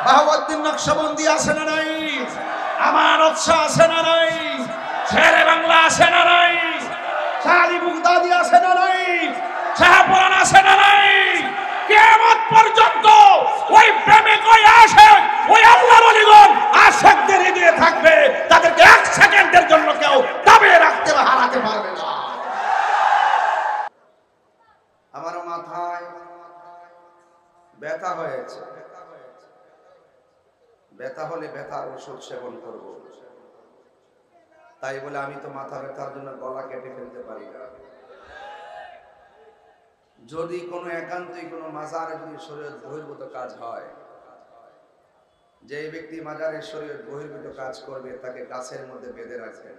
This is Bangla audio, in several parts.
বাহাউদ্দিন নকশবন্দি আছে না নাই? আমানত শাহ আছে না নাই? শেরে বাংলা আছে না নাই? শাহ আলী বুগদাদি আছে না নাই? শাহপুরান আছে না নাই? কিয়ামত পর্যন্ত ওই প্রেমিক, ওই আশিক, ওই আল্লাহর ওলিগণ আশিকদের এগিয়ে থাকবে, তাদেরকে এক সেকেন্ডের জন্য কেউ দাবিয়ে রাখতে বা হারাতে পারবে না। আমার মাথায় ব্যথা হয়েছে, ব্যথা হলে ব্যথার ওষুধ সেবন করব, তাই বলে আমি তো মাথা ব্যথার জন্য গলা কেটে ফেলতে পারি না। যদি কোনো একান্তই কোনো মাজারে যদি শরীয়ত বহির্ভূত কাজ হয়, যে ব্যক্তি মাজারের শরীয়ত বহির্ভূত কাজ করবে তাকে গাছের মধ্যে বেঁধে রাখবেন।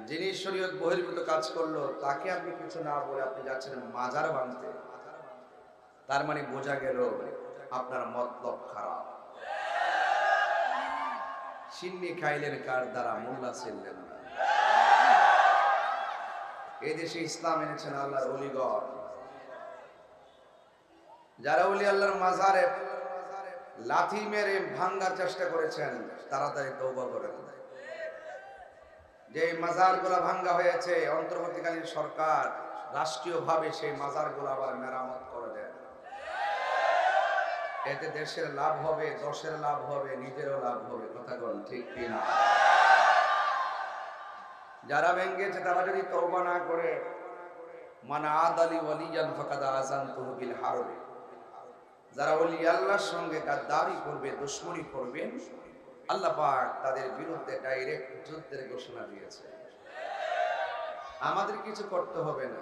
যিনি শরীয়ত বহির্ভূত কাজ করলো তাকে আপনি কিছু না বলে আপনি যাচ্ছেন মাজার ভাঙতে, তার মানে বোঝা গেল আপনার মতলব খারাপ। সিন্নি খাইলেন কার দ্বারা, মোল্লা ছিলেন না। এই দেশে ইসলাম এনেছেন আল্লাহর ওলিগণ। যারা ওলি আল্লাহর মাজারে লাথি মেরে ভাঙার চেষ্টা করেছেন তাড়াতাড়ি তওবা করেন। যে মাজারগুলো ভাঙ্গা হয়েছে, অন্তর্বর্তীকালীন সরকার রাষ্ট্রীয়ভাবে সেই মাজারগুলো আবার মেরামত করে দেন। এতে দেশের লাভ হবে, দশের লাভ হবে, নিজেরও লাভ হবে। কথা বল ঠিক কিনা? যারা ভেঙ্গেছে তারা যদি তওবা না করে, মান আদালি ওয়ালিয়ান ফাকাদ আযানতুহু বিল হারব, যারা ওলি আল্লাহর সঙ্গে গাদ্দারি করবে, দুশমনি করবে, আল্লাহ পাক তাদের বিরুদ্ধে ডাইরেক্ট যুদ্ধের ঘোষণা দিয়েছে। আমাদের কিছু করতে হবে না,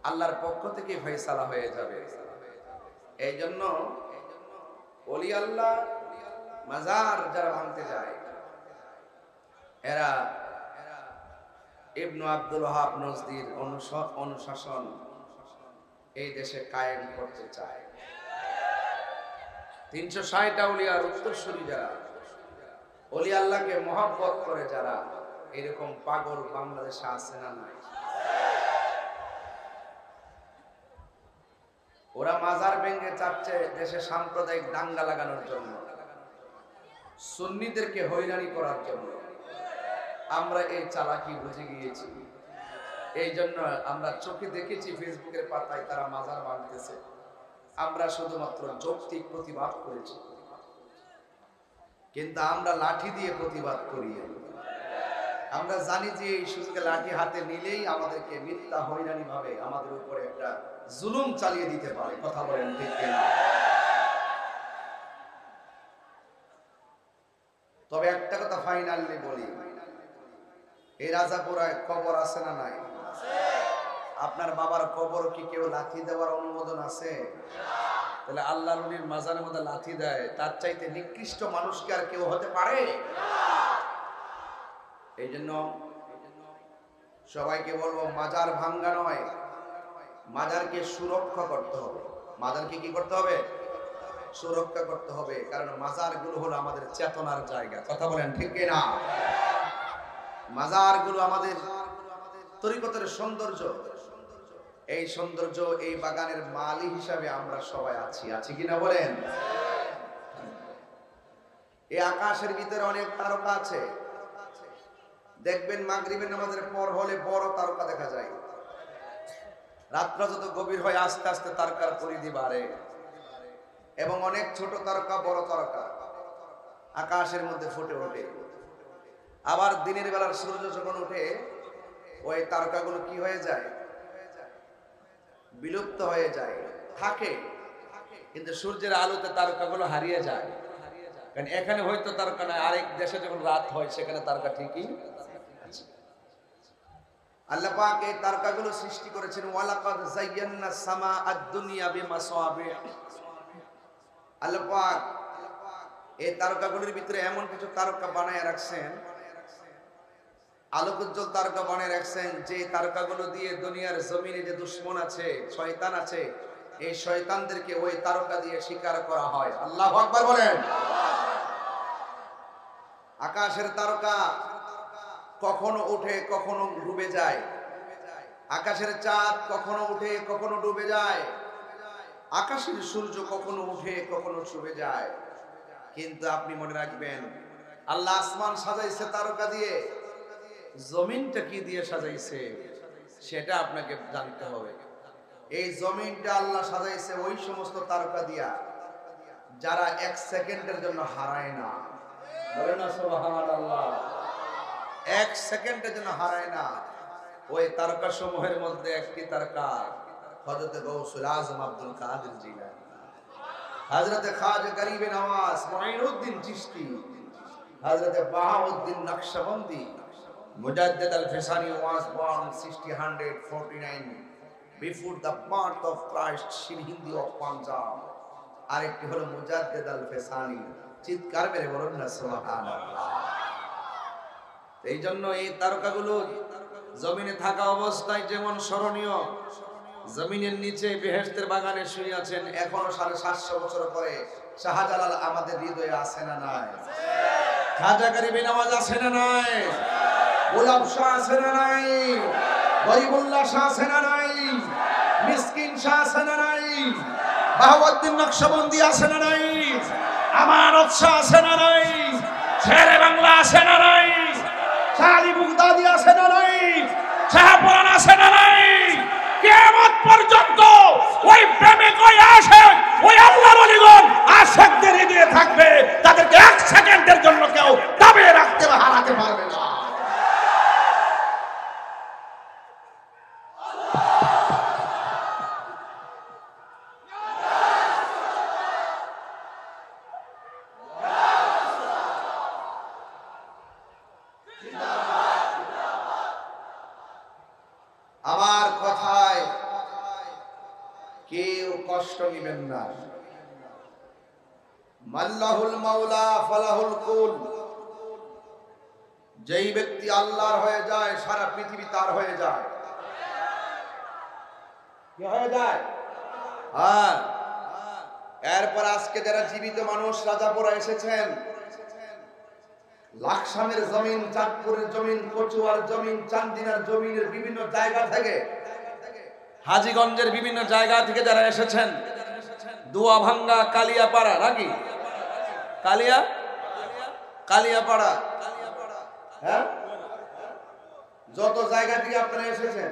আল্লাহর পক্ষ থেকে ফয়সালা হয়ে যাবে। এই জন্য ওলি আল্লাহ মাজার যারা ভাঙতে যায়, এরা ইবনু আব্দুল ওয়াহাব নজদির অনুশাসন এই দেশে কায়েম করতে চায়। 360 আউলিয়ার উত্তরসূরি যারা, ওলি আল্লাহকে মহব্বত করে যারা, এরকম পাগল বাংলাদেশে আছে না নাই? ওরা মাজার ভেঙে চাচ্ছে দেশে সাম্প্রদায়িক দাঙ্গা লাগানোর জন্য, সুন্নিদেরকে হয়রানি করার জন্য। আমরা এই চালাকি বুঝে গিয়েছি, এই জন্য আমরা চোখে দেখেছি ফেসবুকের পাতায় তারা মাজার ভাঙতেছে, আমরা শুধুমাত্র যৌক্তিক প্রতিবাদ করেছি। কিন্তু আমরা লাঠি দিয়ে প্রতিবাদ করি। আমরা জানি যে এই সুযোগে লাঠি হাতে নিলেই আমাদেরকে মিথ্যা হয়রানি ভাবে আমাদের উপরে একটা জুলুম চালিয়ে দিতে পারে। কথা বলেন ঠিক কিনা? তবে একটা কথা ফাইনালি বলি, এই রাজাপুরায় কবর আছে না নাই? আপনার বাবার কবর কি কেউ লাথি দেওয়ার অনুমোদন আছে? তাহলে আল্লাহর ওলির মাজারের মধ্যে লাথি দেয়, তার চাইতে নিকৃষ্ট মানুষ কি আর কেউ হতে পারে? এই জন্য সবাইকে বলবো, মাজার ভাঙ্গা নয়, মাজারকে সুরক্ষা করতে হবে। মাজারকে কি করতে হবে? সুরক্ষা করতে হবে। কারণ মাজারগুলো হলো আমাদের চেতনার জায়গা। কথা বলেন ঠিক কিনা? মাজারগুলো আমাদের তরিকতের সৌন্দর্য। এই সৌন্দর্য, এই বাগানের মালি হিসাবে আমরা সবাই আছি, আছি কিনা বলেন? এই আকাশের ভিতরে অনেক তারকা আছে, দেখবেন মাগরিবের নামাজের পর হলে বড় তারকা দেখা যায়। রাত্র যত গভীর হয় আস্তে আস্তে তারকার পরিধি বাড়ে, এবং অনেক ছোট তারকা, বড় তারকা আকাশের মধ্যে ফুটে ওঠে। আবার দিনের বেলার সূর্য যখন ওঠে, ওই তারকাগুলো কি হয়ে যায়? বিলুপ্ত হয়ে যায়। থাকে, কিন্তু সূর্যের আলোতে তারকাগুলো হারিয়ে যায়। কারণ এখানে হয়তো তারকা নাই, আরেক দেশে যখন রাত হয় সেখানে তারকা ঠিকই আছে। আল্লাহ পাক এই তারকাগুলো সৃষ্টি করেছেন। ওয়ালাকাদ যায়্যানা সামা আদ-দুনিয়া বিমাসাবিহ। আল্লাহ পাক এই তারকাগুলোর ভিতরে এমন কিছু তারকা বানায় রাখছেন, আলোকোজ্জ্বল তারকা বানায় রাখছেন, যে তারকাগুলো দিয়ে দুনিয়ার জমিনে যে দুশমন আছে, শয়তান আছে, এই শয়তানদেরকে ওই তারকা দিয়ে শিকার করা হয়। আল্লাহু আকবার বলেন। আকাশের তারকা কখনো উঠে কখনো ডুবে যায়, আকাশের চাঁদ কখনো উঠে কখনো ডুবে যায়। আকাশের সূর্য কখনো উঠে কখনো ডুবে যায়, কিন্তু আপনি মনে রাখবেন আল্লাহ আসমান সাজাইছে তারকা দিয়ে, জমিনটা কি দিয়ে সাজাইছে সেটা আপনাকে জানতে হবে। এই জমিনটা আল্লাহ সাজাইছে ওই সমস্ত তারকা দিয়া যারা এক সেকেন্ডের জন্য হারায় না। বলেন না সুবহানাল্লাহ। এক সেকেন্ডের জন্য হারায় না। ওই তারকা সমূহের মধ্যে একটি তারকা হযরত গৌসুল আজম আব্দুল কাদের জিলানী, হযরত খাজা গরিব নওয়াজ মুঈনুদ্দিন চিশতি, হযরত বাহাউদ্দিন নকশবন্দি, মুজাদ্দিদ আল-ফিসানি was born 1649 before the birth of Christ, Sirhindi of Punjab। আরেকটি হলো মুজাদ্দিদ আল-ফিসানি। চিৎকার মেরে বলুন না সুবহানাল্লাহ। এই জন্য এই তারকাগুলো জমিনে থাকা অবস্থায় যেমন স্মরণীয়, জমিনের নিচে বেহেশতের বাগানে শুয়ে আছেন এখনো 750 বছর পরে শাহজালাল আমাদের হৃদয়ে আছে না নাই? খাজা গরিব নওয়াজ আছে না নাই? গোলাপ শাহ আছে না নাই? গরিবুল্লাহ শাহ আছে না নাই? মিসকিন শাহ আছে না নাই? বাহাউদ্দিন নকশবন্দি আছে না নাই? আমানত শাহ আছে না নাই? শেরে বাংলা আছে না নাই? শালি মুগদাদি আছে না নাই? শাহপুরান আছে না নাই? কিয়ামত পর্যন্ত ওই প্রেমিক, ওই আশিক, ওই আল্লাহর ওলিগণ আশিকদের হৃদয়ে থাকবে, তাদেরকে এক সেকেন্ডের জন্য কেউ দাবিয়ে রাখতে বা হারাতে পারবে না। আমার কথায় কেউ কষ্ট নেবেন না। মাল্লাহুল মাওলা ফালাহুল কুল। যেই ব্যক্তি আল্লাহর হয়ে যায় সারা পৃথিবী তার হয়ে যায়। কি হয়ে যায়? হ্যাঁ। এরপর আজকে যারা জীবিত মানুষ রাজাপুরা এসেছেন, লাকসামের জমিন, চাঁদপুরের জমিন, কচুয়ার জমিন, চান্দিনার জমিনের বিভিন্ন জায়গা থেকে, হাজীগঞ্জের বিভিন্ন জায়গা থেকে যারা এসেছেন, দুয়াভাঙ্গা, কালিয়াপাড়া, নাকি কালিয়াপাড়া, হ্যাঁ, যত জায়গা থেকে আপনারা এসেছেন,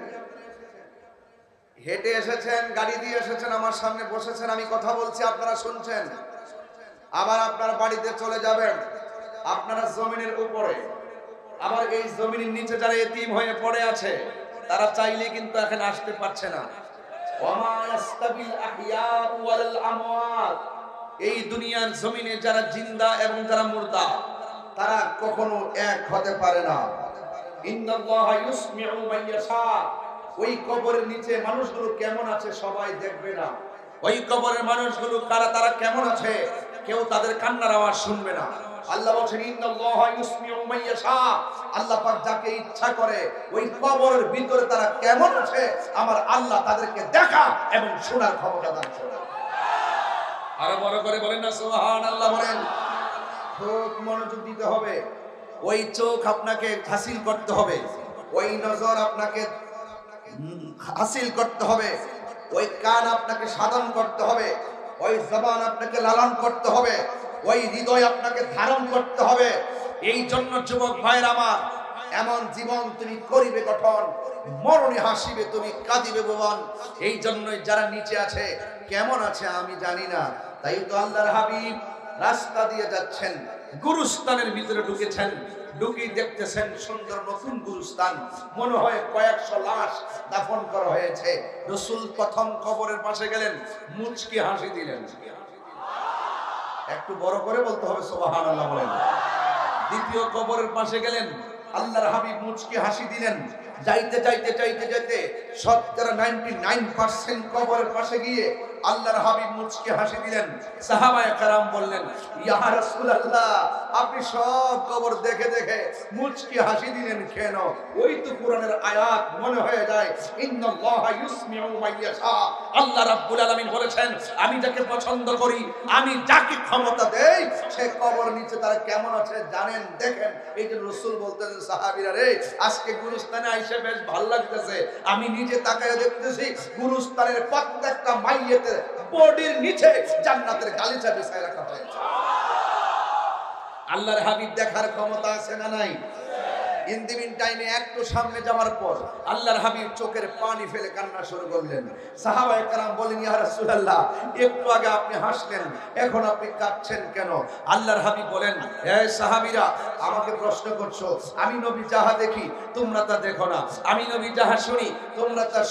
হেঁটে এসেছেন, গাড়ি দিয়ে এসেছেন, আমার সামনে বসেছেন, আমি কথা বলছি আপনারা শুনছেন, আবার আপনার বাড়িতে চলে যাবেন। আপনারা জমিনের উপরে, আবার এই জমিনের নিচে যারা এতিম হয়ে পড়ে আছে তারা চাইলে কিন্তু এখানে আসতে পারছে না। ওয়ামা ইয়াস্তাবিল আহইয়া ওয়াল আমওয়াত। এই দুনিয়ার জমিনে যারা জিন্দা এবং যারা মুর্দা তারা কখনো এক হতে পারে না। ইন্নাল্লাহা ইউসমিউ মান ইয়াশা। ওই কবরের নিচে মানুষগুলো কেমন আছে সবাই দেখবে না। ওই কবরের মানুষগুলো কারা, তারা কেমন আছে কেউ তাদের কান্নার আওয়াজ শুনবে না। আল্লাহ বলেন ইন্নাল্লাহা ইউসমিউ মান ইয়াশা। আল্লাহ পাক যাকে ইচ্ছা করে ওই কবরের ভিতরে তারা কেমন আছে আমার আল্লাহ তাদেরকে দেখা এবং শোনার ক্ষমতা দান করেন। আরো বড় করে বলেন না সুবহানাল্লাহ। বলেন খুব মনোযোগ দিতে হবে। ওই চোখ আপনাকে হাসিল করতে হবে, ওই নজর আপনাকে হাসিল করতে হবে, ওই কান আপনাকে সাধন করতে হবে, ওই জবান আপনাকে লালন করতে হবে, ওই হৃদয় আপনাকে ধারণ করতে হবে। এই জন্য যুবক ভাইয়ের আমার, এমন জীবন তুমি করিবে গঠন, মরণে হাসিবে তুমি কাঁদিবে ভুবন। এই জন্যই যারা নিচে আছে কেমন আছে আমি জানি না, তাই তো আল্লাহর হাবিব রাস্তা দিয়ে যাচ্ছেন, গুরুস্থানের ভিতরে ঢুকেছেন, ঢুকি দেখতেছেন সুন্দর নতুন গুরুস্থান, মনে হয় কয়েকশো লাশ দাফন করা হয়েছে। রাসূল প্রথম কবরের পাশে গেলেন, মুচকি হাসি দিলেন। একটু বড় করে বলতে হবে সুবহানাল্লাহ বলেন। দ্বিতীয় কবরের পাশে গেলেন, আল্লাহর হাবিব মুচকি হাসি দিলেন। যাইতে যাইতে যাইতে যাইতে 99% কবরের পাশে গিয়ে আল্লাহর হাবিব মুচকি হাসি দিলেন। সাহাবায়ে কেরাম বললেন, ইয়া রাসূলুল্লাহ, আপনি সব কবর দেখে দেখে মুচকি হাসি দিলেন কেন? ওই তো কোরআনের আয়াত মনে হয়ে যায়, ইন্নাল্লাহা ইউসমিউ মান ইয়াশা। আল্লাহ রাব্বুল আলামিন বলেছেন, আমি যাকে পছন্দ করি, আমি যাকে ক্ষমতা দেই, সে কবর নিচে তারা কেমন আছে জানেন, দেখেন। এই যে রাসূল বলতেন, সাহাবীরা রে, আজকে গুরুস্থানে আইসা বেশ ভালো লাগতেছে, আমি নিজে তাকায় দেখতেছি গুরুস্থানের প্রত্যেকটা মাইয়েতের বডির নিচে জান্নাতের গালিচা বিছায় রাখা হয়েছে। আল্লাহর হাবিব দেখার ক্ষমতা আছে না নাই? ইন দি মিন টাইমে একটু সামনে যাওয়ার পর আল্লাহর হাবিব চোখের পানি ফেলে কান্না শুরু করলেন। সাহাবায়ে কেরাম বলেন, ইয়া রাসূলুল্লাহ, একটু আগে আপনি হাসলেন, এখন আপনি কাঁদছেন কেন? আল্লাহর হাবিব বলেন, হে সাহাবীরা, আমাকে প্রশ্ন করছো, আমি নবী যাহা দেখি তোমরা তা দেখো না, আমি নবী যাহা শুনি তোমরা তা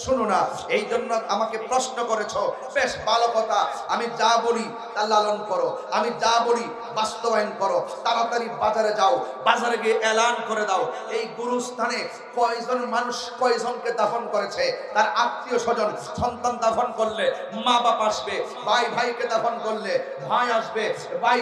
শুনো না, এই জন্য আমাকে প্রশ্ন করেছো। বেশ ভালো কথা, আমি যা বলি তা লালন করো, আমি যা বলি বাস্তবায়ন করো। তাড়াতাড়ি বাজারে যাও, বাজারে গিয়ে এলান করে দাও, এই গুরুস্থানে কয়জন মানুষ কয়জনকে দাফন করেছে, তার আত্মীয় স্বজন। সন্তান দাফন করলে মা বাপ আসবে, ভাই ভাইকে দাফন করলে ভাই আসবে, ভাই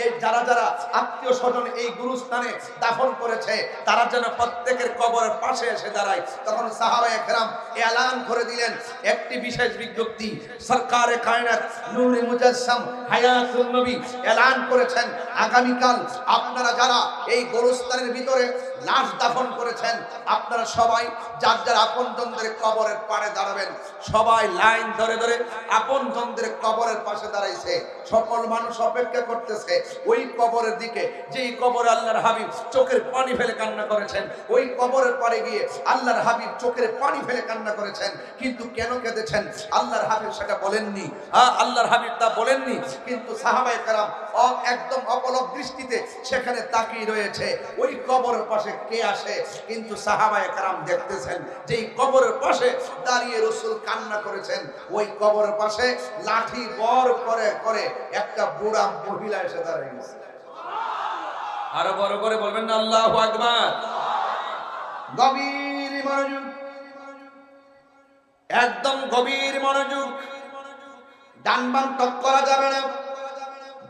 এই যারা যারা আত্মীয় স্বজন এই গুরুস্থানে দাফন করেছে তারা যেন প্রত্যেকের কবরের পাশে এসে দাঁড়ায়। তখন সাহাবায়ে কেরাম এলান করে দিলেন একটি বিশেষ বিজ্ঞপ্তি। সরকারে কায়নাত নূরে মুজাসসাম হায়াতুন নবী এলান করেছেন, আগামীকাল আপনারা যারা এই গুরুস্থানের ভিতরে লাশ দাফন করেছেন আপনারা সবাই যার যার আপনজনদের কবরের পাড়ে দাঁড়াবেন। সবাই লাইন ধরে ধরে আপনজনদের কবরের পাশে দাঁড়াইছে। সকল মানুষ অপেক্ষা করতেছে ওই কবরের দিকে, যেই কবরে আল্লাহর হাবিব চোখের পানি ফেলে কান্না করেছেন। ওই কবরের পাড়ে গিয়ে আল্লাহর হাবিব চোখের পানি ফেলে কান্না করেছেন। কিন্তু কেন কেঁদেছেন আল্লাহর হাবিব সেটা বলেননি। আল্লাহর হাবিব তা বলেননি, কিন্তু সাহাবায়ে কেরাম একদম অপলক দৃষ্টিতে সেখানে তাকিয়ে রয়েছে ওই কবরের পাশে কে আসে। কিন্তু সাহাবায়ে কেরাম দেখতেছেন যে এই কবরের পাশে দাঁড়িয়ে রাসূল কান্না করেছেন, ওই কবরের পাশে লাঠি বর করে করে একটা বুড়া মহিলা এসে দাঁড়িয়ে গেছে। আরো বড় করে বলবেন না আল্লাহু আকবার। গভীর মনোযোগ, একদম গভীর মনোযোগ। ডান বাম টক করা যাবে না,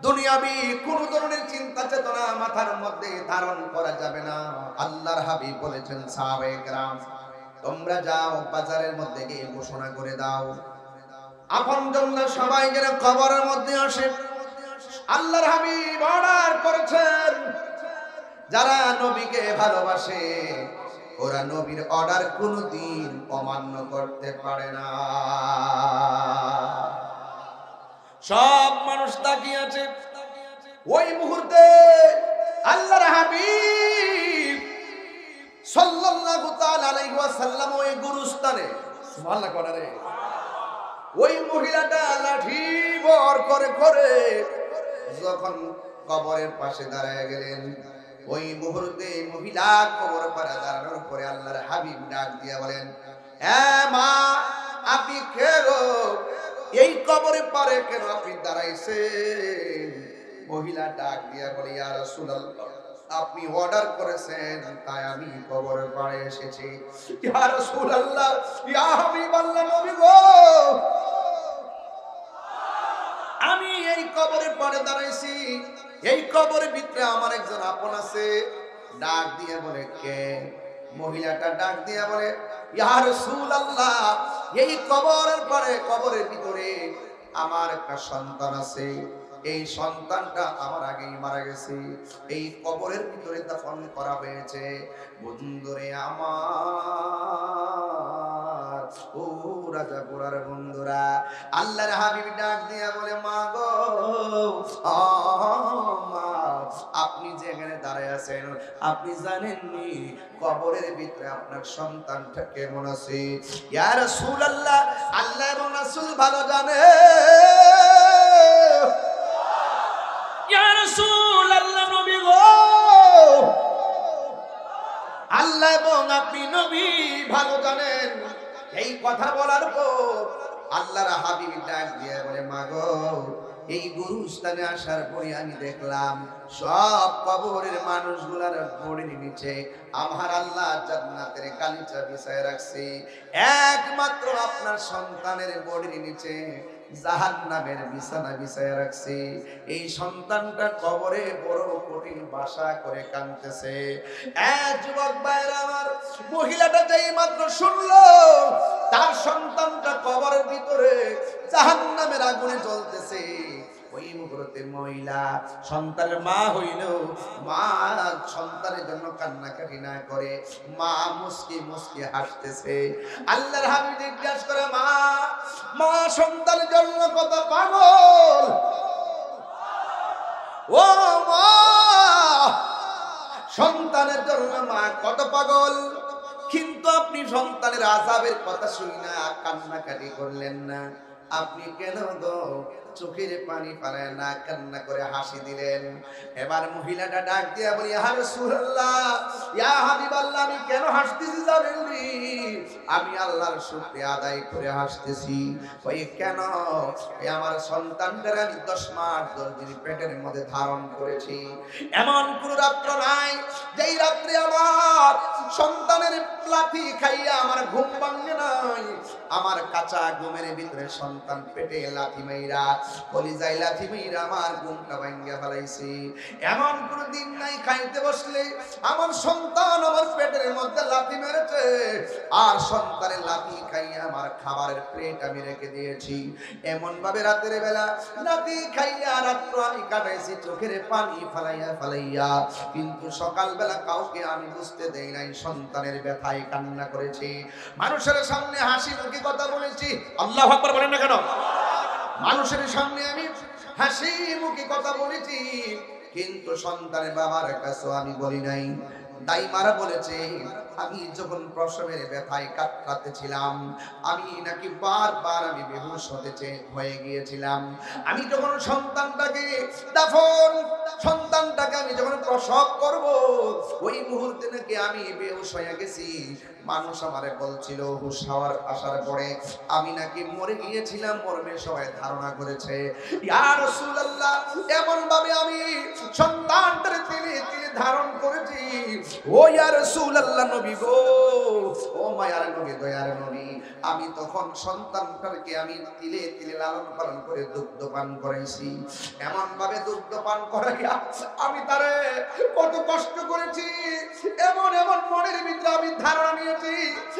দুনিয়াবি কোন ধরনের চিন্তা চেতনা মাথার মধ্যে ধারণ করা যাবে না। আল্লাহর হাবিব বলেছেন, সাহাবায়ে কেরাম তোমরা যাও বাজারের মধ্যে গিয়ে ঘোষণা করে দাও আপনজনরা সবাই যেন কবরের মধ্যে আসে। আল্লাহর হাবিব অর্ডার করেছেন, যারা নবীকে ভালোবাসে ওরা নবীর অর্ডার কোনদিন অমান্য করতে পারে না। সব মানুষ তাকিয়ে আছে। ওই মুহূর্তে আল্লাহর হাবিব সাল্লাল্লাহু তাআলা আলাইহি ওয়াসাল্লাম ওই গুরুস্থানে, সুবহানাল্লাহ করে, ওই মহিলাটা লাঠি বর করে করে যখন কবরের পাশে দাঁড়ায় গেলেন, ওই মুহূর্তে মহিলা কবর পাড়ে দাঁড়ানোর পরে আল্লাহর হাবিব ডাক দিয়ে বলেন, হ্যাঁ মা, আপনি কে গো? এই কবরের পারে কেন আপনি দাঁড়াইছেন? মহিলা ডাক দিয়া বলে, ইয়া রাসূলুল্লাহ, আপনি অর্ডার করেছেন তাই আমি কবরের পাড়ে এসেছি। ইয়া রাসূলুল্লাহ, ইয়া হাবিবাল্লাহ, নবী গো, আমি এই কবরের পাড়ে দাঁড়াইছি, এই কবরের ভিতরে আমার একজন আপন আছে। ডাক দিয়ে বলে, কে? মহিলাটা ডাক দিয়ে বলে, ইয়া রাসূলুল্লাহ, এই কবরের পাড়ে কবরের ভিতরে আমার একটা সন্তান আছে, এই সন্তানটা আমার আগেই মারা গেছে, এই কবরের ভিতরে দাফন করা হয়েছে। বন্ধুরে আমার, ও রাজাপুরার বন্ধুরা, আল্লাহর হাবিব ডাক দিয়া বলে, মা গো, মা, আপনি যেখানে দাঁড়ায় আছেন আপনি জানেননি কবরের ভিতরে আপনার সন্তানটা কেমন আছে? ইয়া রাসূলুল্লাহ, আল্লাহ এবং রাসূল ভালো জানে। ইয়া রাসূলুল্লাহ, নবী গো, আল্লাহ এবং আপনি নবী ভালো জানেন। এই কথা বলার পর আল্লাহর হাবিব ডাক দিয়ে বলে, মা গো, এই গুরুস্থানে আসার পরে আমি দেখলাম সব কবরের মানুষগুলার বডির নিচে আমার আল্লাহ জান্নাতের গালিচা বিছায় রাখছে, একমাত্র আপনার সন্তানের বডির নিচে জাহান্নামের বিছানা বিছায় রাখছে। এই সন্তানটা কবরে বড় কঠিন বাসা করে কাঁদতেছে। যুবক ভাইরা আমার, মহিলাটা যেই মাত্র শুনলো তার সন্তানটা কবরের ভিতরে জাহান্নামের আগুনে জ্বলতেছে, ওই মুহূর্তে মহিলা সন্তানের মা হইল, মা সন্তানের জন্য কান্নাকাটি না করে মা মুস্কি মুস্কি হাসতেছে। আল্লাহর হাবিব জিজ্ঞাসা করে, মা মা সন্তানের জন্য কত পাগল, ও মা সন্তানের জন্য মা কত পাগল, কিন্তু আপনি সন্তানের আযাবের কথা শুনি না কান্নাকাটি করলেন না, আপনি কেন গো চোখের পানি ফেলে না কান্না করে হাসি দিলেন? এবার মহিলাটা ডাক দিয়া বলি, ইয়া রাসূলুল্লাহ, ইয়া হাবিবাল্লাহ, আমি কেন হাসতেছি জানেন রে? আমি আল্লাহর শুকরিয়া আদায় করে হাসতেছি। ওই কেন? আমার সন্তানদের আমি 10 মাস 10 দিন পেটের মধ্যে ধারণ করেছি, এমন কোন রাত্র নাই যেই রাত্রে আমার সন্তানের লাথি খাইয়া আমার ঘুম ভাঙে নাই। আমার কাঁচা ঘুমের ভিতরে সন্তান পেটে লাথি মাইরা কলিজায় লাথি মাইরা আমার ঘুমটা ভাঙিয়া ফেলাইছে। এমন কোন দিন নাই খাইতে বসলে আমার সন্তান আমার পেটের মধ্যে লাথি মেরেছে, আর সন্তানের লাথি খাইয়া আমার খাবারের প্লেট আমি রেখে দিয়েছি। এমন ভাবে রাতের বেলা লাথি খাইয়া রাত্র আমি কাটাইছি চোখের পানি ফালাইয়া ফালাইয়া, কিন্তু সকালবেলা কাউকে আমি বুঝতে দেই নাই সন্তানের ব্যথায় কান্না করেছি, মানুষের সামনে হাসি মুখে কথা বলেছি। আল্লাহু আকবার বলেন না কেন? মানুষের সামনে আমি হাসি মুখে কথা বলেছি, কিন্তু সন্তানের বাবার কাছে আমি বলি নাই। দাইমারা বলেছে, আমি যখন প্রসবের ব্যথায় কাতরাতে ছিলাম, আমি নাকি বারবার আমি বেহুশ হয়ে গিয়েছিলাম। আমি যখন সন্তানটাকে আমি যখন প্রসব করব, ওই মুহূর্তে নাকি আমি বেহুশ হয়ে গেছি। মানুষ আমারে বলছিল হুশ হওয়ার আসার পরে আমি নাকি মরে গিয়েছিলাম, মরমে সবাই ধারণা করেছে। ইয়া রাসূলুল্লাহ, এমন ভাবে আমি সন্তানটারে তিলে তিলে ধারণ করেছি। ও ইয়া রাসূলুল্লাহ, নবী গো, ও মায়ার নবী, দয়ার নবী, আমি তখন সন্তানটাকে আমি তিলে তিলে লালন পালন করে দুগ্ধ পান করাইছি। এমন ভাবে দুগ্ধ পান করাইয়া আমি তারে কত কষ্ট করেছি, এমন এমন মনের ভিতরে আমি ধারণা নিয়েছি।